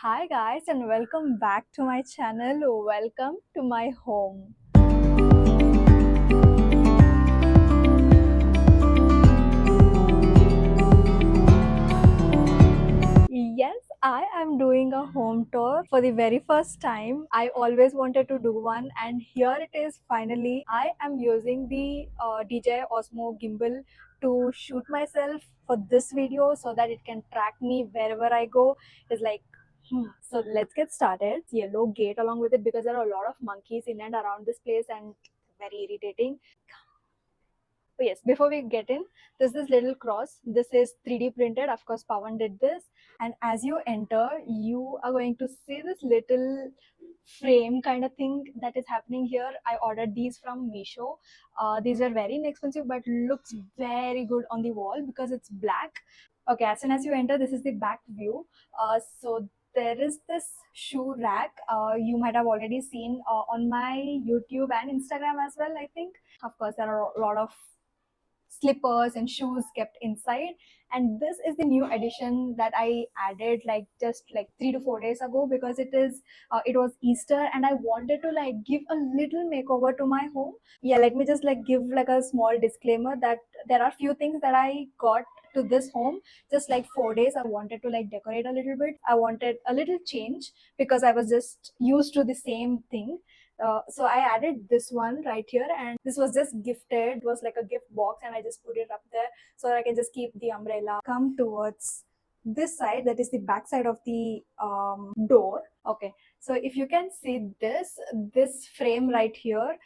Hi guys and welcome back to my channel. Welcome to my home. Yes, I am doing a home tour for the very first time. I always wanted to do one and here it is finally. I am using the DJI Osmo gimbal to shoot myself for this video so that it can track me wherever I go. It's like So let's get started. Yellow gate along with it because there are a lot of monkeys in and around this place and very irritating. Oh yes, before we get in, there's this little cross. This is 3D printed. Of course, Pawan did this. And as you enter, you are going to see this little frame kind of thing that is happening here. I ordered these from Meesho. These are very inexpensive, but looks very good on the wall because it's black. Okay, as soon as you enter, this is the back view. So there is this shoe rack. You might have already seen on my YouTube and Instagram as well, I think. Of course, there are a lot of slippers and shoes kept inside, and this is the new addition that I added like just like 3 to 4 days ago because it was Easter and I wanted to like give a little makeover to my home. Yeah, let me just like give like a small disclaimer that there are few things that I got to this home just like 4 days. I wanted to like decorate a little bit. I wanted a little change because I was just used to the same thing. So I added this one right here, and this was just gifted. It was like a gift box, and I just put it up there so I can just keep the umbrella. Come towards this side, that is the back side of the door. Okay, so if you can see this frame right here,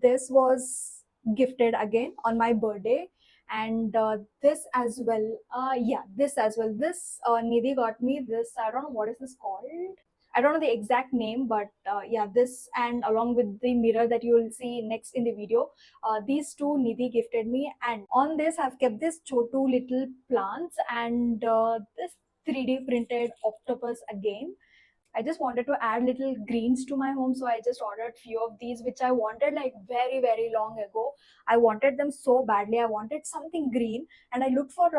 this was gifted again on my birthday, and this as well. Yeah, this as well. This Nidhi got me this. I don't know what is this called. I don't know the exact name, but yeah, this and along with the mirror that you will see next in the video, these two Nidhi gifted me. And on this, I've kept this Chotu little plants and this 3D printed octopus again. I just wanted to add little greens to my home, so I just ordered few of these, which I wanted like very very long ago. I wanted them so badly. I wanted something green, and I looked for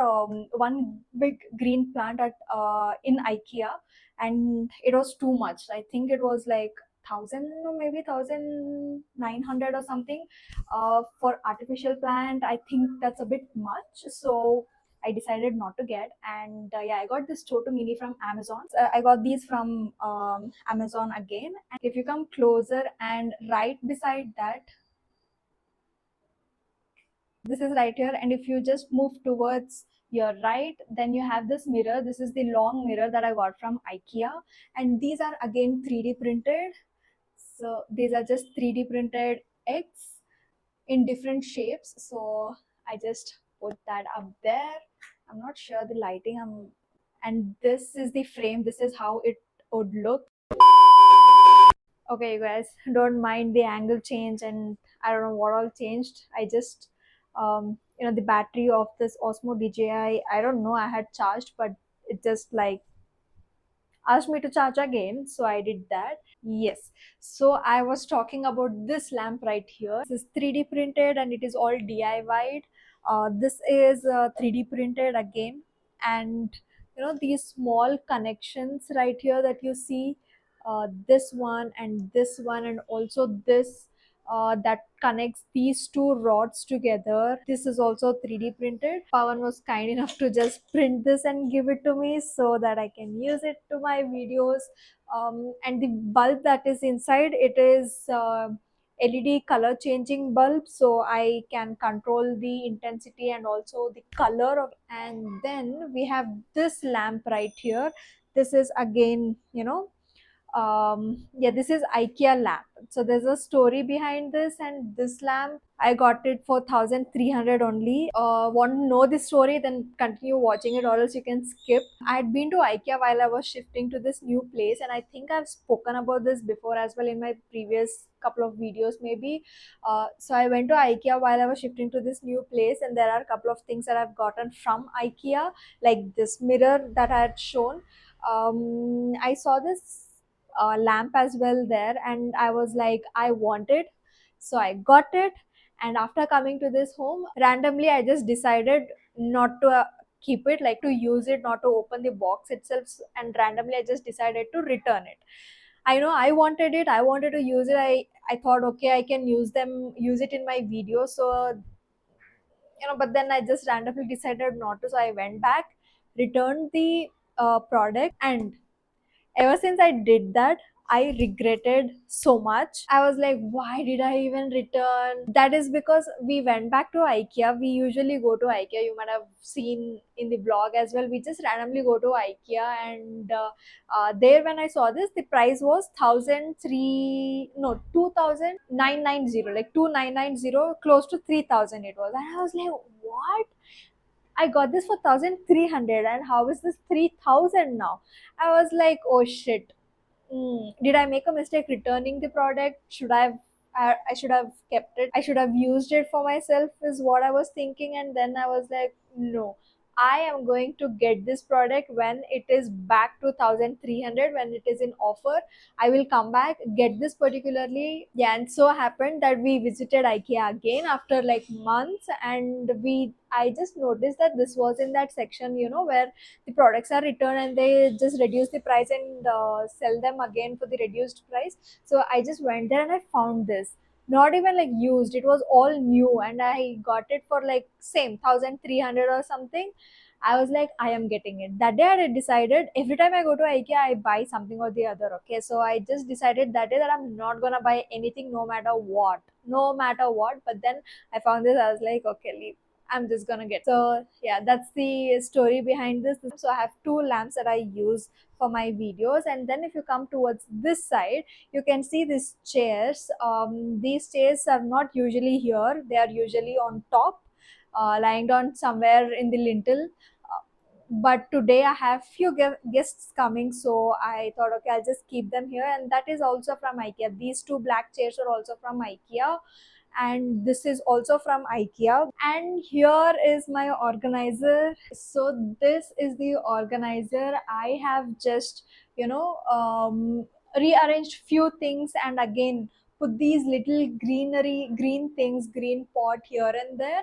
one big green plant at in IKEA, and it was too much. I think it was like 1,000 or maybe 1,900 or something for artificial plant. I think that's a bit much, so I decided not to get. And yeah, I got this Chotu Mini from Amazon. I got these from Amazon again. And if you come closer and right beside that, this is right here. And if you just move towards your right, then you have this mirror. This is the long mirror that I got from IKEA. And these are again 3D printed. So these are just 3D printed eggs in different shapes. So I just put that up there. I'm not sure the lighting. And this is the frame. This is how it would look. Okay, you guys, don't mind the angle change and I don't know what all changed. I just the battery of this Osmo DJI, I don't know, I had charged, but it just like asked me to charge again, so I did that. Yes, so I was talking about this lamp right here. This is 3D printed and it is all DIY'd. This is 3D printed again, and these small connections right here that you see, this one and this one and also this, that connects these two rods together. This is also 3D printed. Pawan was kind enough to just print this and give it to me so that I can use it to my videos. And the bulb that is inside, it is LED color changing bulb, so I can control the intensity and also the color of. And then we have this lamp right here. This is again, yeah, this is IKEA lamp. So there's a story behind this, and this lamp I got it for 1,300 only. Want to know the story, then continue watching it or else you can skip. I had been to IKEA while I was shifting to this new place, and I think I've spoken about this before as well in my previous couple of videos maybe. So I went to IKEA while I was shifting to this new place, and there are a couple of things that I've gotten from IKEA, like this mirror that I had shown. I saw this lamp as well there, and I was like, I want it, so I got it. And after coming to this home, randomly I just decided not to keep it, like to use it, not to open the box itself. And randomly I just decided to return it. I know I wanted it, I wanted to use it. I thought, okay, I can use it in my video. So but then I just randomly decided not to. So I went back, returned the product, and ever since I did that, I regretted so much. I was like, why did I even return? That is because we went back to IKEA. We usually go to IKEA. You might have seen in the blog as well. We just randomly go to IKEA, and there when I saw this, the price was 1,003, no, 2,990, like 2,990, close to 3,000 it was. And I was like, what? I got this for 1,300, and how is this 3,000 now? I was like, oh shit. Did I make a mistake returning the product? I should have kept it. I should have used it for myself, is what I was thinking. And then I was like, no, I am going to get this product when it is back to 1,300, when it is in offer. I will come back, get this particularly. Yeah, and so happened that we visited IKEA again after like months, and I just noticed that this was in that section, where the products are returned and they just reduce the price and sell them again for the reduced price. So I just went there and I found this, not even like used, it was all new, and I got it for like same 1,300 or something. I was like, I am getting it. That day I decided, every time I go to IKEA, I buy something or the other. Okay, so I just decided that day that I'm not gonna buy anything, no matter what, no matter what. But then I found this, I was like, okay, leave, I'm just gonna get. So yeah, that's the story behind this. So I have two lamps that I use for my videos. And then if you come towards this side, you can see these chairs. These chairs are not usually here, they are usually on top, lying down somewhere in the lintel. But today I have few guests coming, so I thought, okay, I'll just keep them here. And that is also from IKEA. These two black chairs are also from IKEA, and this is also from IKEA. And here is my organizer. So this is the organizer. I have just, rearranged few things, and again put these little green things, green pot here and there.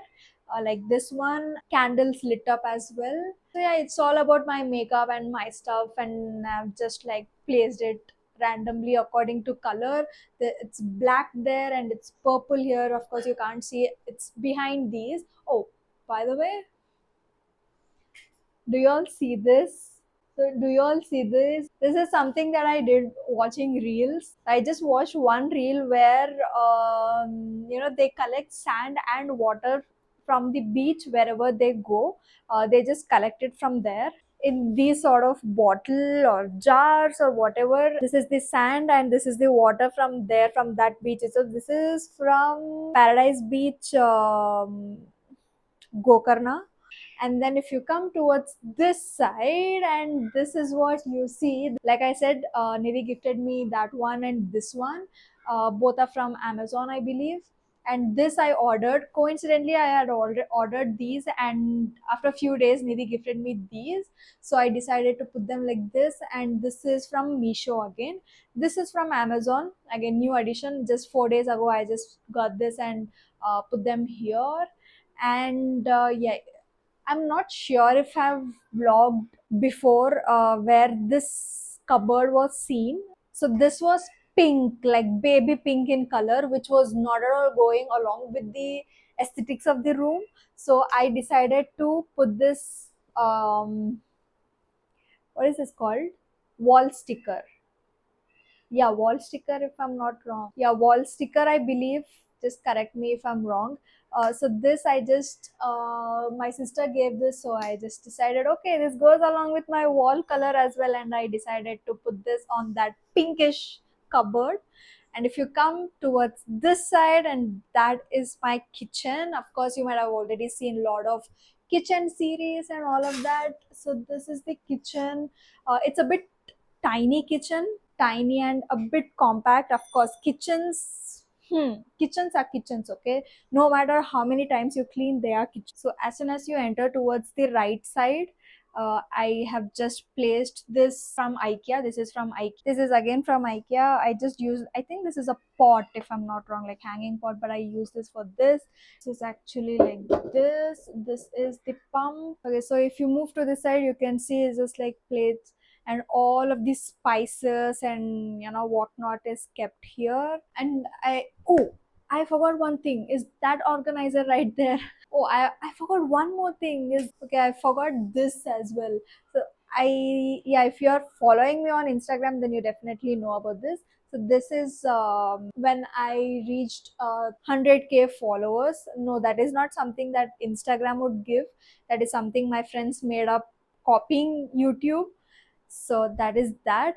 Like this one, candles lit up as well. So yeah, it's all about my makeup and my stuff, and I've just like placed it randomly according to color. It's black there and it's purple here. Of course, you can't see it. It's behind these. Oh, by the way, do you all see this? So, do you all see this? This is something that I did watching reels. I just watched one reel where, they collect sand and water from the beach wherever they go. They just collect it from there in these sort of bottle or jars or whatever. This is the sand and this is the water from there, from that beach. So this is from Paradise Beach, Gokarna. And then if you come towards this side, and this is what you see. Like I said, Nidhi gifted me that one and this one. Both are from Amazon, I believe. And this I ordered. Coincidentally, I had ordered these, and after a few days, Nidhi gifted me these. So I decided to put them like this. And this is from Misho again. This is from Amazon. Again, new edition. Just 4 days ago, I just got this and put them here. And yeah, I'm not sure if I've vlogged before where this cupboard was seen. So this was pink, like baby pink in color, which was not at all going along with the aesthetics of the room. So I decided to put this, what is this called? Wall sticker. Yeah, wall sticker, if I'm not wrong. Yeah, wall sticker, I believe. Just correct me if I'm wrong. So this I just, my sister gave this, so I just decided, okay, this goes along with my wall color as well, and I decided to put this on that pinkish cupboard. And if you come towards this side, and that is my kitchen. Of course, you might have already seen a lot of kitchen series and all of that. So this is the kitchen. It's a bit tiny kitchen, tiny and a bit compact. Of course, kitchens are kitchens, okay? No matter how many times you clean, they are kitchens. So as soon as you enter towards the right side, I have just placed this from IKEA. This is from IKEA. This is again from IKEA. I just used, I think this is a pot if I'm not wrong, like hanging pot, but I use this for this. This is actually like this. This is the pump. Okay, so if you move to this side, you can see it's just like plates and all of these spices and whatnot is kept here. And I forgot one thing. Is that organizer right there? Oh, I forgot one more thing is okay, I forgot this as well. So yeah, if you're following me on Instagram, then you definitely know about this. So this is when I reached 100K followers. No, that is not something that Instagram would give. That is something my friends made up copying YouTube. So that is that.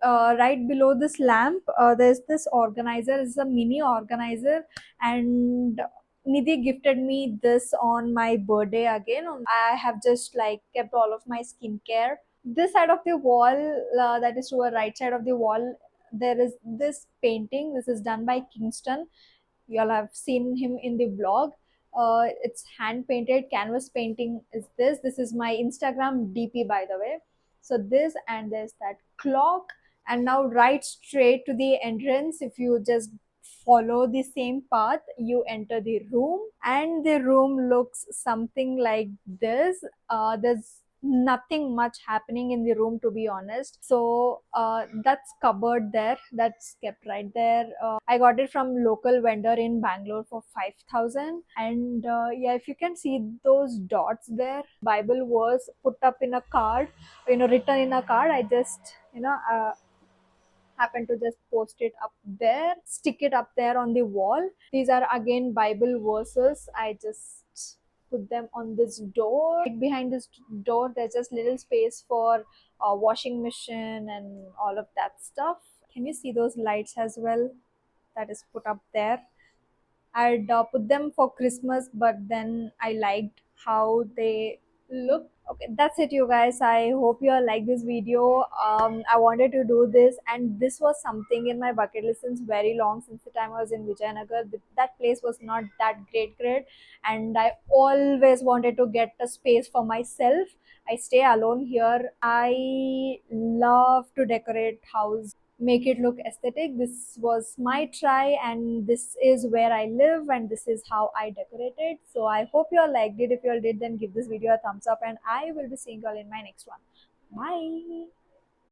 Right below this lamp, there's this organizer. It's a mini organizer, and Nidhi gifted me this on my birthday again. I have just like kept all of my skincare. This side of the wall, that is to a right side of the wall, there is this painting. This is done by Kingston. You all have seen him in the vlog. It's hand painted canvas painting. This is my Instagram DP, by the way. So this, and there's that clock. And now right straight to the entrance, if you just follow the same path, you enter the room, and the room looks something like this. There's nothing much happening in the room, to be honest. So that's cupboard there, that's kept right there. I got it from local vendor in Bangalore for 5,000. And yeah, if you can see those dots there, Bible was put up in a card, written in a card. I just happen to just post it up there, stick it up there on the wall. These are again Bible verses. I just put them on this door. Right behind this door, there's just little space for washing machine and all of that stuff. Can you see those lights as well? That is put up there. I'd put them for Christmas, but then I liked how they look. Okay, that's it, you guys. I hope you all like this video. I wanted to do this, and this was something in my bucket list since very long, since the time I was in Vijayanagar. That place was not that great, and I always wanted to get a space for myself. I stay alone here. I love to decorate house, make it look aesthetic. This was my try, and this is where I live, and this is how I decorated. So I hope you all liked it. If you all did, then give this video a thumbs up, and I will be seeing you all in my next one. Bye.